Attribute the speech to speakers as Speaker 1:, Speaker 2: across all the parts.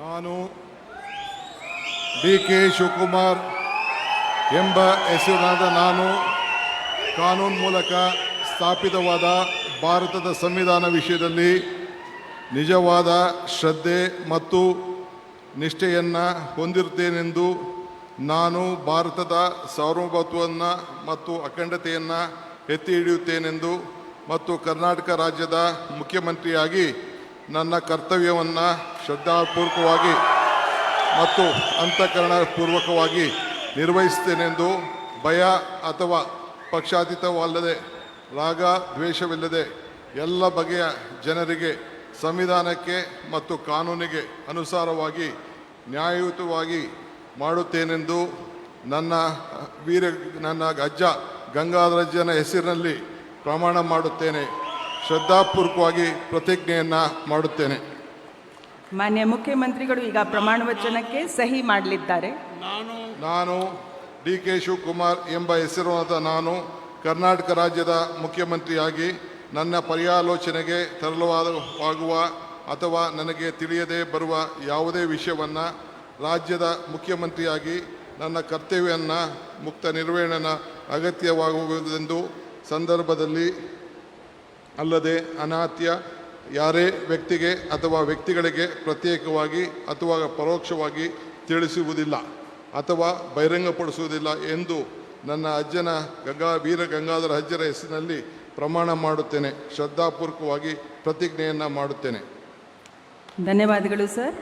Speaker 1: ನಾನು ಡಿ.ಕೆ. ಶಿವಕುಮಾರ್ ಎಂಬ ಹೆಸರಿನಾದ ನಾನು ಕಾನೂನು ಮೂಲಕ ಸ್ಥಾಪಿತವಾದ ಭಾರತದ ಸಂವಿಧಾನ ವಿಷಯದಲ್ಲಿ ನಿಜವಾದ ಶ್ರದ್ಧೆ ಮತ್ತು ನಿಷ್ಠೆಯನ್ನು ಹೊಂದಿರುತ್ತೇನೆಂದು ನಾನು ಭಾರತದ ಸಾರ್ವಭೌಮತ್ವವನ್ನು ಮತ್ತು ಅಖಂಡತೆಯನ್ನು ಎತ್ತಿ ಹಿಡಿಯುತ್ತೇನೆಂದು ಮತ್ತು ಕರ್ನಾಟಕ ರಾಜ್ಯದ ಮುಖ್ಯಮಂತ್ರಿಯಾಗಿ ನನ್ನ ಕರ್ತವ್ಯವನ್ನು ಶ್ರದ್ಧಾಪೂರ್ವಕವಾಗಿ ಮತ್ತು ಅಂತಃಕರಣಪೂರ್ವಕವಾಗಿ ನಿರ್ವಹಿಸುತ್ತೇನೆಂದು ಭಯ ಅಥವಾ ಪಕ್ಷಾತೀತವಲ್ಲದೆ ರಾಗ ದ್ವೇಷವಿಲ್ಲದೆ ಎಲ್ಲ ಬಗೆಯ ಜನರಿಗೆ ಸಂವಿಧಾನಕ್ಕೆ ಮತ್ತು ಕಾನೂನಿಗೆ ಅನುಸಾರವಾಗಿ ನ್ಯಾಯಯುತವಾಗಿ ಮಾಡುತ್ತೇನೆಂದು ನನ್ನ ಅಜ್ಜ ಗಂಗಾಧರಜ್ಜನ ಹೆಸರಿನಲ್ಲಿ ಪ್ರಮಾಣ ಮಾಡುತ್ತೇನೆ. ಶ್ರದ್ಧಾಪೂರ್ವಕವಾಗಿ ಪ್ರತಿಜ್ಞೆಯನ್ನು ಮಾಡುತ್ತೇನೆ.
Speaker 2: ಮಾನ್ಯ ಮುಖ್ಯಮಂತ್ರಿಗಳು ಈಗ ಪ್ರಮಾಣ ವಚನಕ್ಕೆ ಸಹಿ ಮಾಡಲಿದ್ದಾರೆ.
Speaker 1: ನಾನು ಡಿ.ಕೆ. ಶಿವಕುಮಾರ್ ಎಂಬ ಹೆಸರಿನಾದ ನಾನು ಕರ್ನಾಟಕ ರಾಜ್ಯದ ಮುಖ್ಯಮಂತ್ರಿಯಾಗಿ ನನ್ನ ಪರ್ಯಾಲೋಚನೆಗೆ ತರಲಾಗುವ ಅಥವಾ ನನಗೆ ತಿಳಿಯದೇ ಬರುವ ಯಾವುದೇ ವಿಷಯವನ್ನು ರಾಜ್ಯದ ಮುಖ್ಯಮಂತ್ರಿಯಾಗಿ ನನ್ನ ಕರ್ತವ್ಯವನ್ನು ಮುಕ್ತ ನಿರ್ವಹಣೆ ಅಗತ್ಯವಾಗುವುದೆಂದು ಸಂದರ್ಭದಲ್ಲಿ ಅಲ್ಲದೆ ಅನಾತ್ಯ ಯಾರೇ ವ್ಯಕ್ತಿಗೆ ಅಥವಾ ವ್ಯಕ್ತಿಗಳಿಗೆ ಪ್ರತ್ಯೇಕವಾಗಿ ಅಥವಾ ಪರೋಕ್ಷವಾಗಿ ತಿಳಿಸುವುದಿಲ್ಲ ಅಥವಾ ಬಹಿರಂಗಪಡಿಸುವುದಿಲ್ಲ ಎಂದು ನನ್ನ ಅಜ್ಜನ ವೀರ ಗಂಗಾಧರ ಅಜ್ಜರ ಹೆಸರಿನಲ್ಲಿ ಪ್ರಮಾಣ ಮಾಡುತ್ತೇನೆ. ಶ್ರದ್ಧಾಪೂರ್ವಕವಾಗಿ ಪ್ರತಿಜ್ಞೆಯನ್ನು ಮಾಡುತ್ತೇನೆ.
Speaker 2: ಧನ್ಯವಾದಗಳು ಸರ್.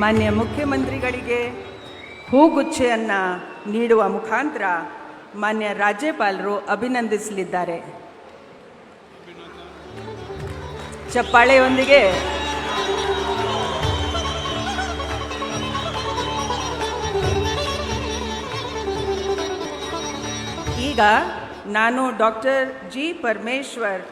Speaker 2: ಮಾನ್ಯ ಮುಖ್ಯಮಂತ್ರಿಗಳಿಗೆ ಹೂಗುಚ್ಛೆಯನ್ನು ನೀಡುವ ಮುಖಾಂತರ ಮಾನ್ಯ ರಾಜ್ಯಪಾಲರು ಅಭಿನಂದಿಸಲಿದ್ದಾರೆ. ಚಪ್ಪಾಳೆಯೊಂದಿಗೆ ಈಗ ನಾನು ಡಾಕ್ಟರ್ ಜಿ. ಪರಮೇಶ್ವರ್